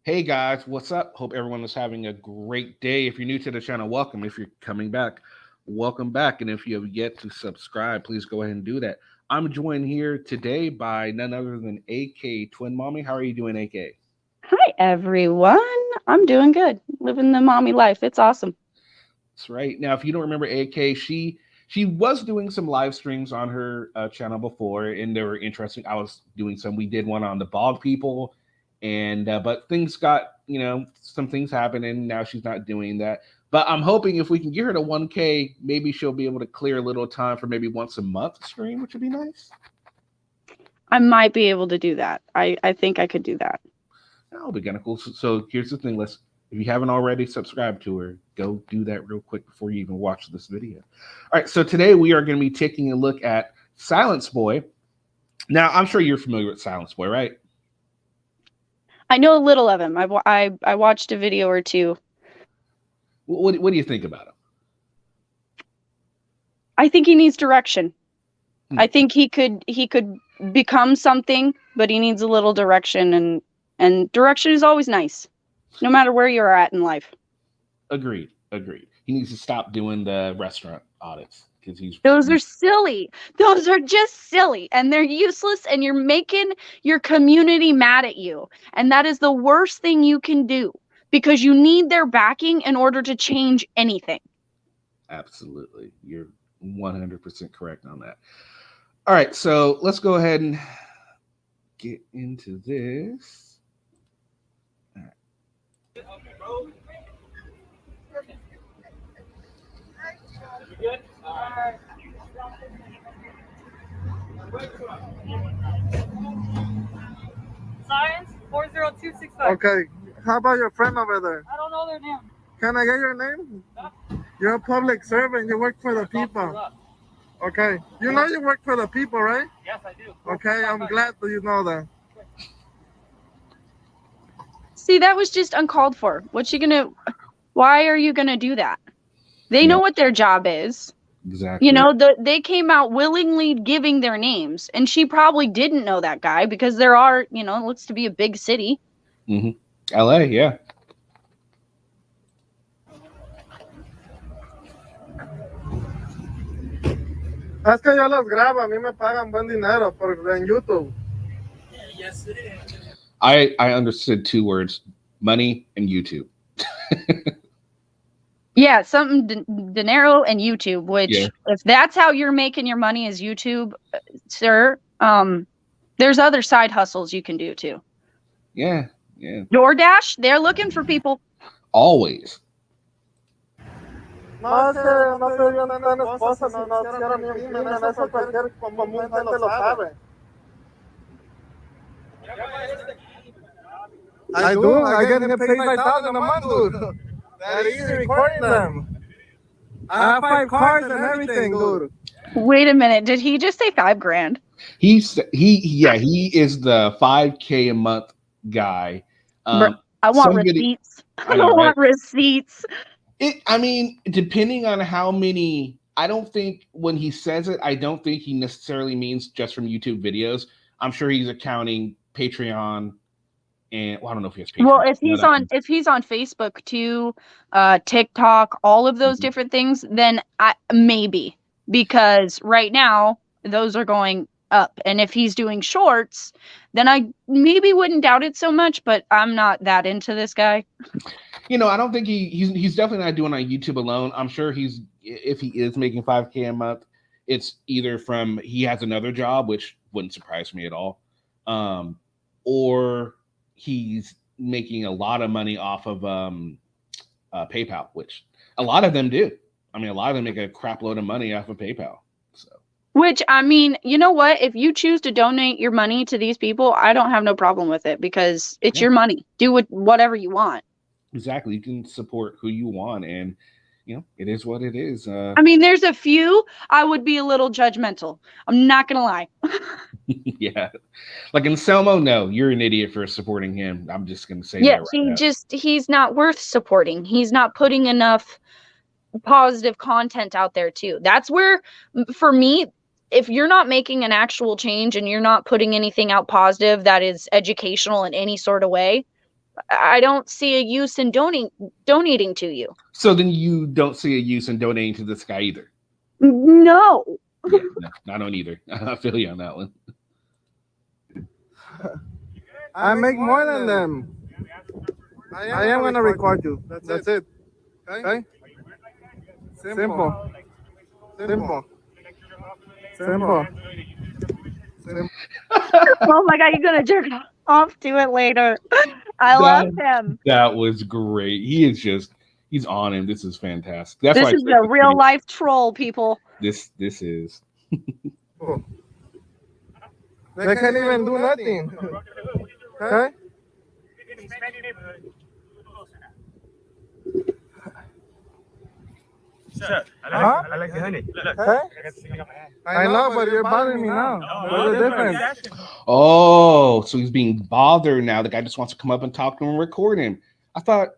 Hey guys, what's up? Hope everyone is having a great day. If you're new to the channel, welcome. If you're coming back, welcome back. And if you have yet to subscribe, please go ahead and do that. I'm joined here today by none other than AK Twin Mommy. How are you doing, AK? Hi, everyone. I'm doing good. Living the mommy life. It's awesome. That's right. Now, if you don't remember AK, she was doing some live streams on her channel before, and they were interesting. I was doing some. We did one on the bog people, and but things got some things happened, and now she's not doing that. But I'm hoping if we can get her to 1K, maybe she'll be able to clear a little time for maybe once a month stream, which would be nice. I might be able to do that. I think I could do that. That'll be kind of cool. So here's the thing. If you haven't already subscribed to her, go do that real quick before you even watch this video. All right. So today we are going to be taking a look at Silence Boy. Now, I'm sure you're familiar with Silence Boy, right? I know a little of him. I watched a video or two. What do you think about him? I think he needs direction. I think he could become something, but he needs a little direction, and direction is always nice, no matter where you're at in life. Agreed. He needs to stop doing the restaurant audits because those are silly. Those are just silly, and they're useless, and you're making your community mad at you. And that is the worst thing you can do, because you need their backing in order to change anything. Absolutely. You're 100% correct on that. All right, so let's go ahead and get into this. All right. You good? All right. Science 40265. Okay. How about your friend over there? I don't know their name. Can I get your name? Huh? You're a public servant. You work for the people. Okay. You know you work for the people, right? Yes, I do. Okay, I'm glad that you know that. See, that was just uncalled for. Why are you gonna do that? They know what their job is. Exactly. You know, they came out willingly giving their names, and she probably didn't know that guy because there are, it looks to be a big city. Mm-hmm. LA, yeah. Es que yo los grabo, a mí me pagan buen dinero en YouTube. Yes, it is. I understood two words: money and YouTube. Yeah, something dinero and YouTube, which if that's how you're making your money is YouTube, sir, there's other side hustles you can do too. Yeah. DoorDash, they're looking for people. Always. No, no estoy viendo en esposa, no quiero ni un crimen, eso cualquier común gente lo sabe. I do, I get paid 5,000 a month, dude. That easy recording them. I have 5 cars and everything, dude. Wait a minute, did he just say $5,000? He is the 5K a month guy. I want receipts. I want receipts. Depending on how many, I don't think when he says it, I don't think he necessarily means just from YouTube videos. I'm sure he's accounting Patreon. And I don't know if he has Patreon. Well, if he's on Facebook too, TikTok, all of those different things, then maybe, because right now those are going up. And if he's doing shorts, then I maybe wouldn't doubt it so much, but I'm not that into this guy. I don't think he's definitely not doing on YouTube alone. I'm sure if he is making 5K a month, it's either from he has another job, which wouldn't surprise me at all, or he's making a lot of money off of PayPal, which a lot of them do. A lot of them make a crap load of money off of PayPal. So, which, you know what? If you choose to donate your money to these people, I don't have no problem with it, because it's your money. Do whatever you want. Exactly. You can support who you want, and it is what it is. There's a few I would be a little judgmental. I'm not gonna lie. Yeah, like Anselmo, no, you're an idiot for supporting him. I'm just gonna say he's not worth supporting. He's not putting enough positive content out there too. That's where, for me, if you're not making an actual change and you're not putting anything out positive that is educational in any sort of way, I don't see a use in donating to you. So then you don't see a use in donating to this guy either. No. Yeah, no, I don't either. I feel you on that one. I make more than them. I am gonna record you. That's it. Okay? Simple. Simple. Simple. Oh my god, you're gonna jerk off to it later. I love him. That was great. He is just, he's on him. This is fantastic. That's This why I is said a real life troll, people. This is. They can't even do nothing. Okay? Sir, Huh? I like the honey. Look, Okay? I got something on my hand. I know, but you're bothering me now. What's the difference? Oh, so he's being bothered now. The guy just wants to come up and talk to him and record him. I thought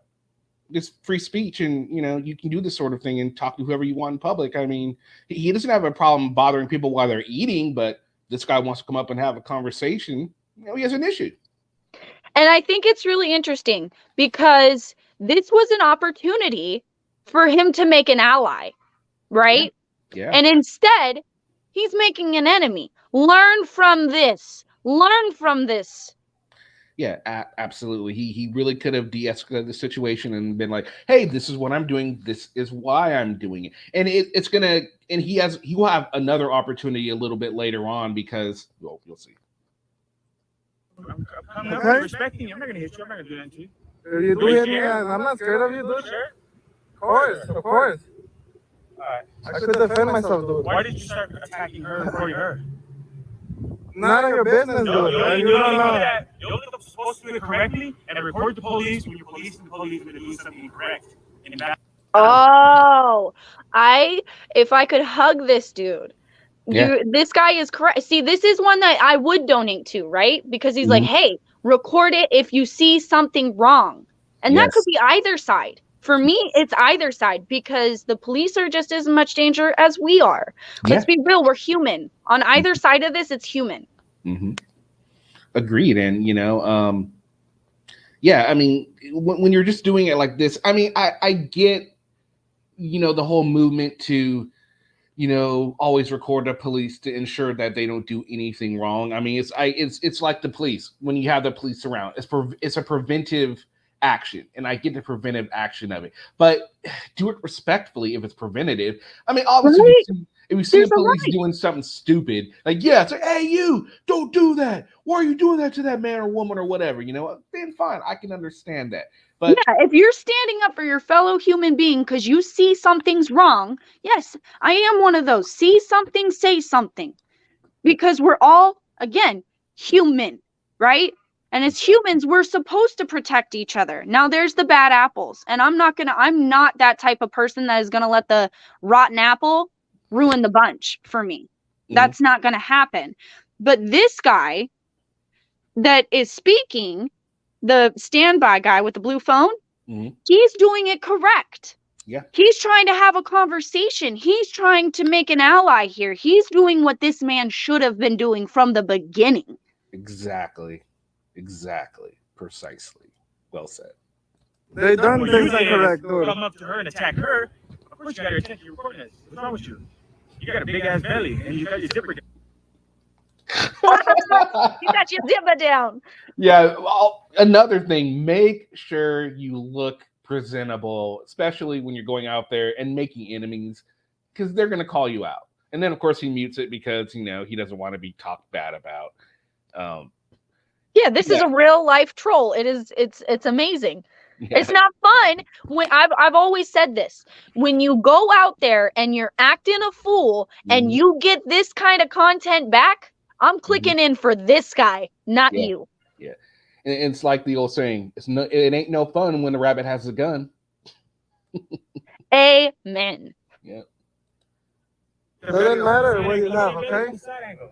this free speech and, you know, you can do this sort of thing and talk to whoever you want in public. I mean, he doesn't have a problem bothering people while they're eating, but this guy wants to come up and have a conversation. You know, he has an issue. And I think it's really interesting because this was an opportunity for him to make an ally, right? Yeah. And instead, he's making an enemy. Learn from this. Learn from this. Yeah, absolutely. He really could have de-escalated the situation and been like, "Hey, this is what I'm doing. This is why I'm doing it." And it's gonna, and he will have another opportunity a little bit later on because, well, you'll see. I'm Okay. respecting you. I'm not gonna hit you. I'm not gonna do that to you. If you do hit me, I'm not scared of you, dude. Sure. Of course, of course. All right. I could defend myself, dude. Why did you start attacking her and recording her? None of your business, dude. You You only don't do know. that. You're only supposed to do it correctly and report the police when you're policing the police when they're doing something incorrect. And that, Oh, if I could hug this dude. Yeah. This guy is correct. See, this is one that I would donate to, right? Because he's like, hey, record it if you see something wrong. And that could be either side. For me, it's either side because the police are just as much danger as we are. Let's be real, we're human. On either side of this, it's human. Mm-hmm. Agreed. And, you know, yeah, I mean, when you're just doing it like this, I mean, I get, you know, the whole movement to, you know, always record the police to ensure that they don't do anything wrong. I mean, it's like the police when you have the police around. It's a preventive action, and I get the preventive action of it, but do it respectfully if it's preventative. I mean, obviously, Right. if you see There's the a police right. doing something stupid, like, yeah, it's like, hey, you don't do that. Why are you doing that to that man or woman or whatever? You know, then fine, I can understand that. But yeah, if you're standing up for your fellow human being because you see something's wrong, yes, I am one of those. See something, say something. Because we're all, again, human, right? And as humans, we're supposed to protect each other. Now there's the bad apples. And I'm not that type of person that is gonna let the rotten apple ruin the bunch for me. That's not gonna happen. But this guy that is speaking, the standby guy with the blue phone, he's doing it correct. Yeah. He's trying to have a conversation. He's trying to make an ally here. He's doing what this man should have been doing from the beginning. Exactly. Precisely. Well said. They done things incorrect, dude. Come up to her and attack her. Of course, you got your attention. You're recording this. What's wrong with you? You got a big ass belly and you got your zipper down. You got your zipper down. Yeah. Well, another thing, make sure you look presentable, especially when you're going out there and making enemies, because they're going to call you out. And then, of course, he mutes it because, you know, he doesn't want to be talked bad about. Yeah, this is a real life troll. It's amazing. Yeah. It's not fun when I've always said this. When you go out there and you're acting a fool and you get this kind of content back, I'm clicking in for this guy, not you. Yeah. And it's like the old saying, it ain't no fun when the rabbit has a gun. Amen. Yeah. Doesn't matter where you live, okay?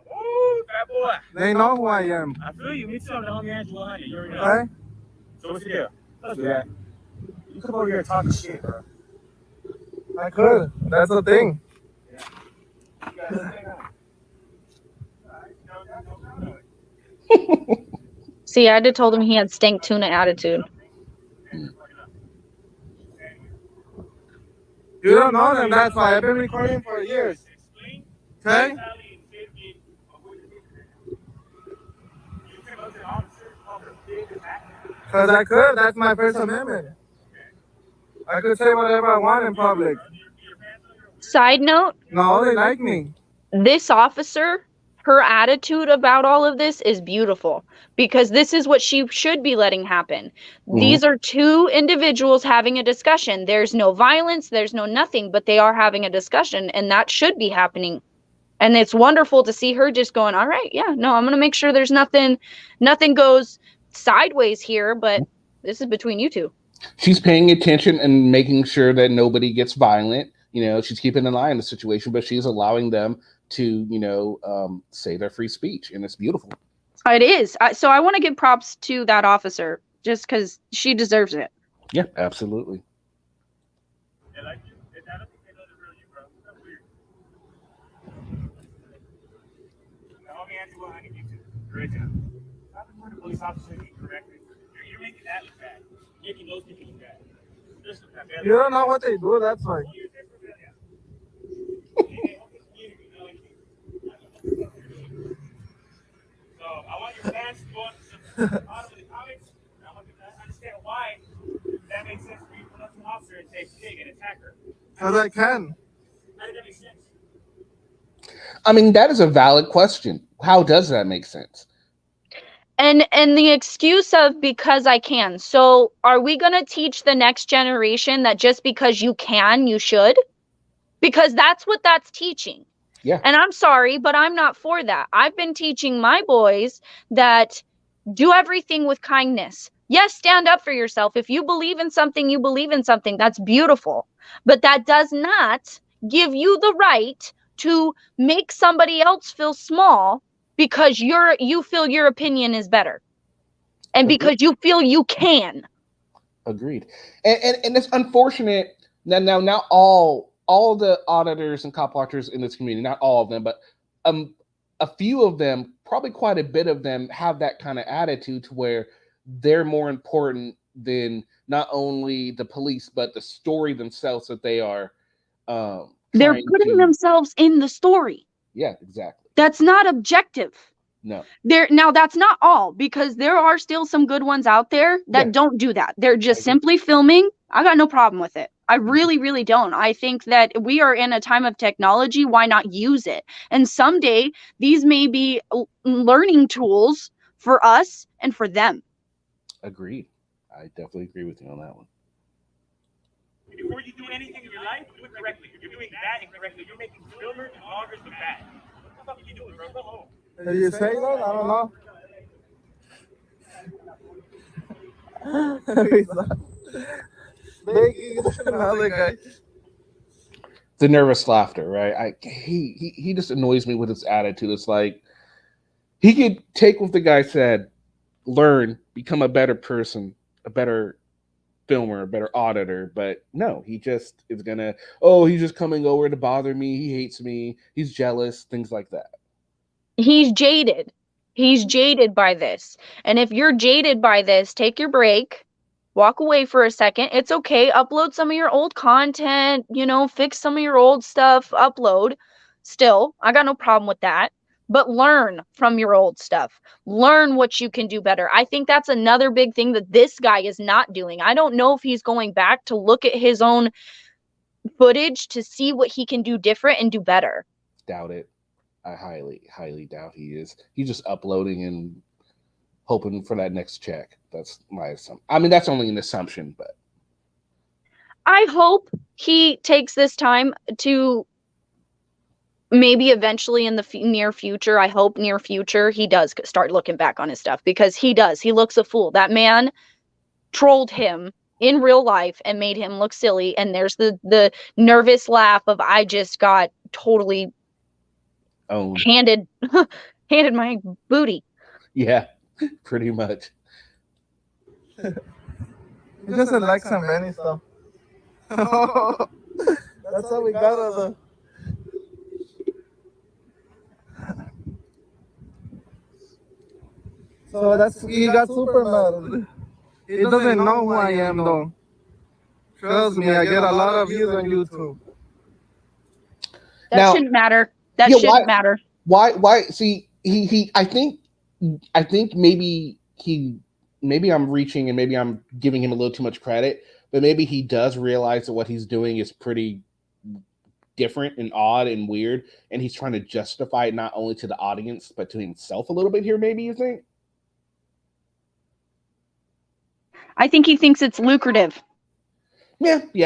Oh, bad boy. They know who I am. I feel you. Me too. I'm the homie Angelo Honey. You already know. Okay? So what's the deal? Let's do that. You come over here and talk shit, bro. I could. That's the thing. See, I just told him he had stank tuna attitude. You don't know them, that's why. I've been recording for years. Okay? Because I could. That's my First Amendment. I could say whatever I want in public. Side note, No, they like me. this officer, her attitude about all of this is beautiful because this is what she should be letting happen. These are two individuals having a discussion. There's no violence, there's no nothing, but they are having a discussion, and that should be happening. And it's wonderful to see her just going, all right, yeah, no, I'm going to make sure there's nothing goes sideways here, but this is between you two. She's paying attention and making sure that nobody gets violent. You know, she's keeping an eye on the situation, but she's allowing them to, you know, say their free speech, and it's beautiful. It is. So I want to give props to that officer just because she deserves it. Yeah, absolutely. They like you. I don't think they know the real you, bro. That's weird. Now, let me answer what I need you to. Right now. Stop reporting police officers incorrectly. You're making that look bad. You're making those people look bad. This look bad. You don't know what they do, that's why. So I want your fans to go on to the comments. I want them to understand why that makes sense for you to put up an officer and say pig and attack her. Because I can. How does that make sense? I mean, that is a valid question. How does that make sense? And the excuse of because I can. So are we going to teach the next generation that just because you can, you should? Because that's what that's teaching. Yeah. And I'm sorry, but I'm not for that. I've been teaching my boys that do everything with kindness. Yes, stand up for yourself. If you believe in something, you believe in something. That's beautiful. But that does not give you the right to make somebody else feel small because you feel your opinion is better. And because you feel you can. Agreed. And it's unfortunate that now not all the auditors and cop watchers in this community, not all of them, but a few of them, probably quite a bit of them, have that kind of attitude to where they're more important than not only the police, but the story themselves that they are. They're putting themselves in the story. Yeah, exactly. That's not objective. No. Now that's not all, because there are still some good ones out there that don't do that. They're just simply filming. I got no problem with it. I really, really don't. I think that we are in a time of technology. Why not use it? And someday these may be learning tools for us and for them. Agreed. I definitely agree with you on that one. Before you do anything in your life, do it correctly. You're doing that incorrectly. You're making filmers and bloggers look bad. What the fuck are you doing, bro? Go home. Did you say that? I don't know. Another guy. The nervous laughter, right? He just annoys me with his attitude. It's like he could take what the guy said, learn, become a better person, a better filmer, a better auditor, but no, he just is gonna, he's just coming over to bother me. He hates me. He's jealous, things like that. He's jaded. He's jaded by this. And if you're jaded by this, take your break, walk away for a second. It's okay. Upload some of your old content, fix some of your old stuff, upload. Still, I got no problem with that. But learn from your old stuff. Learn what you can do better. I think that's another big thing that this guy is not doing. I don't know if he's going back to look at his own footage to see what he can do different and do better. Doubt it. I highly, highly doubt he is. He's just uploading and hoping for that next check. That's my assumption. I mean, that's only an assumption, but I hope he takes this time to maybe eventually in the near future, I hope near future, he does start looking back on his stuff, because he does. He looks a fool. That man trolled him in real life and made him look silly. And there's the nervous laugh of, I just got totally handed my booty. Yeah, pretty much. He doesn't like some many stuff. That's how we got all the. So he got super mad. He doesn't know who I am though. Trust me, I get a lot of views on YouTube. That Now- shouldn't matter. That Yeah, shouldn't why- matter. Why see he I think maybe I'm reaching and maybe I'm giving him a little too much credit, but maybe he does realize that what he's doing is pretty different and odd and weird, and he's trying to justify it not only to the audience but to himself a little bit here, maybe, you think? I think he thinks it's lucrative. Yeah, he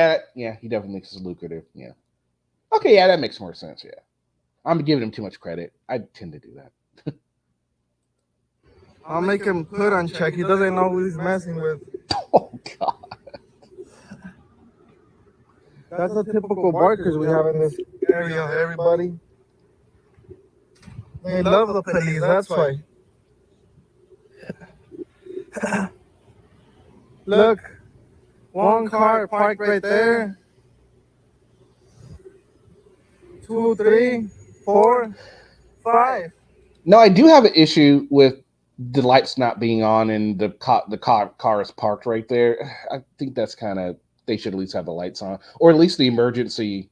definitely thinks it's lucrative. Yeah. Okay, yeah, that makes more sense, yeah. I'm giving him too much credit. I tend to do that. I'll make him put on check. He doesn't know who he's messing with. Oh god. That's the typical barkers we have in this area, everybody. They love the police, that's why. Look, one car parked right there. 2, 3, 4, 5. No, I do have an issue with the lights not being on and the car is parked right there. I think that's kind of, they should at least have the lights on, or at least the emergency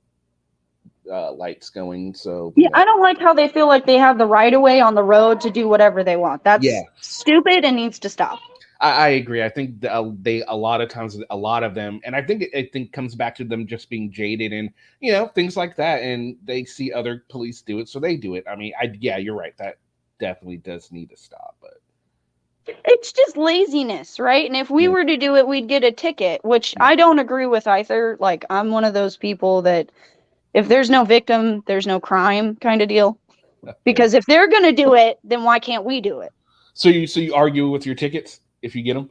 lights going. So Yeah, I don't like how they feel like they have the right of way on the road to do whatever they want. That's Yeah. stupid and needs to stop. I agree. I think they a lot of times, a lot of them, and I think it comes back to them just being jaded and things like that, and they see other police do it, so they do it. I mean, you're right. That definitely does need to stop, but It's just laziness, right? And if we Yeah. were to do it, we'd get a ticket, which Yeah. I don't agree with either. Like, I'm one of those people that if there's no victim, there's no crime kind of deal. Because if they're going to do it, then why can't we do it? so you argue with your tickets if you get them?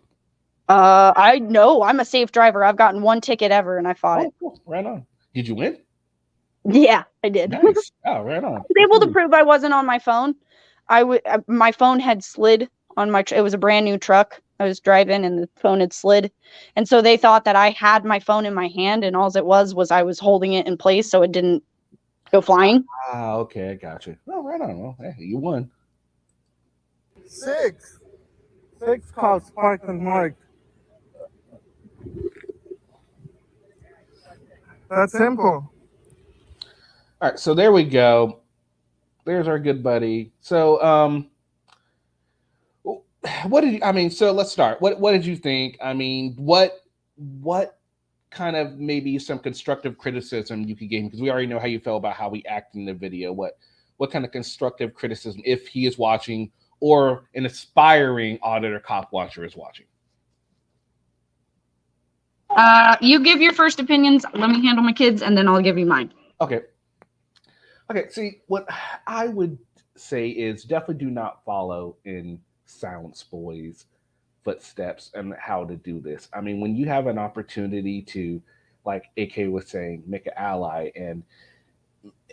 I know I'm a safe driver. I've gotten one ticket ever and I fought it. Cool. Right on. Did you win? Yeah, I did. Nice. Oh, right on. I was able to prove I wasn't on my phone. My phone had slid on my. It was a brand new truck I was driving, and the phone had slid, and so they thought that I had my phone in my hand, and all it was I was holding it in place so it didn't go flying. Ah, okay, I got you. Oh, right on. Well, hey, you won. 6 cars parked and marked. That's simple. All right, so there we go. There's our good buddy. So, what did you? I mean, so let's start. What did you think? I mean, what kind of maybe some constructive criticism you could give him, because we already know how you felt about how we act in the video. What kind of constructive criticism, if he is watching or an aspiring auditor cop watcher is watching? You give your first opinions. Let me handle my kids, and then I'll give you mine. Okay. See, what I would say is definitely do not follow in Silence Boy's footsteps and how to do this. I mean, when you have an opportunity to, like AK was saying, make an ally and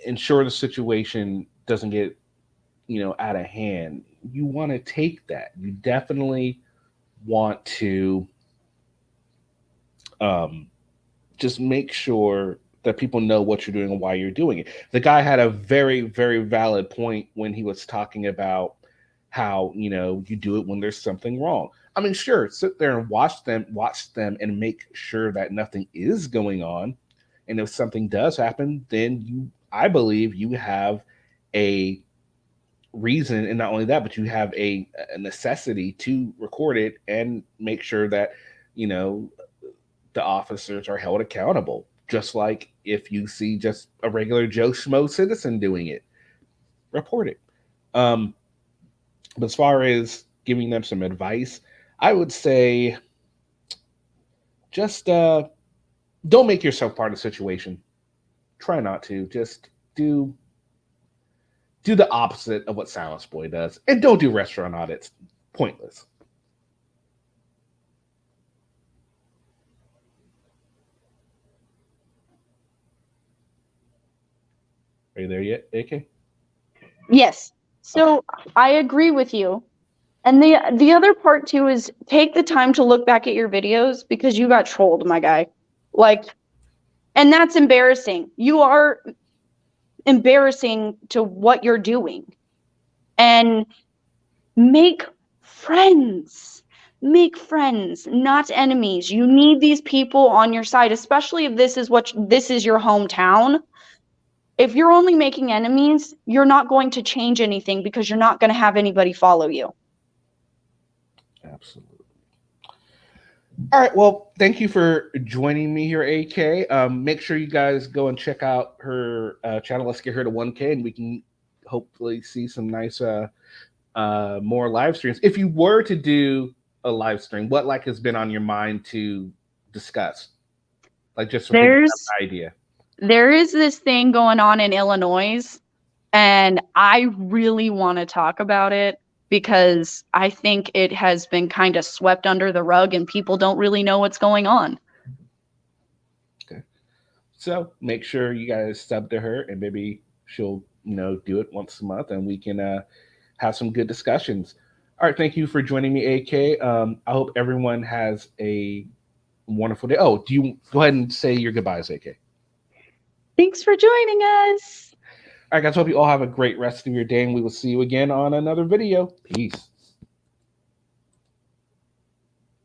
ensure the situation doesn't get, out of hand, you want to take that. You definitely want to just make sure that people know what you're doing and why you're doing it. The guy had a very, very valid point when he was talking about how, you do it when there's something wrong. I mean, sure, sit there and watch them and make sure that nothing is going on. And if something does happen, then I believe you have a reason, and not only that, but you have a necessity to record it and make sure that, the officers are held accountable. Just like if you see just a regular Joe Schmo citizen doing it, report it. But as far as giving them some advice, I would say just don't make yourself part of the situation. Try not to. Just do the opposite of what Silence Boy does. And don't do restaurant audits. Pointless. Are you there yet, AK? Yes. So I agree with you. And the other part too is take the time to look back at your videos, because you got trolled, my guy. And that's embarrassing. You are embarrassing to what you're doing. And make friends. Make friends, not enemies. You need these people on your side, especially if this is your hometown. If you're only making enemies, you're not going to change anything because you're not going to have anybody follow you. Absolutely. All right. Well, thank you for joining me here, AK. Make sure you guys go and check out her channel. Let's get her to 1K, and we can hopefully see some nice more live streams. If you were to do a live stream, what like has been on your mind to discuss? Like just so people have an idea. There is this thing going on in Illinois, and I really want to talk about it because I think it has been kind of swept under the rug and people don't really know what's going on. Okay. So make sure you guys sub to her, and maybe she'll, do it once a month, and we can have some good discussions. All right. Thank you for joining me, AK. I hope everyone has a wonderful day. Oh, do you go ahead and say your goodbyes, AK? Thanks for joining us. All right, guys. Hope you all have a great rest of your day, and we will see you again on another video. Peace.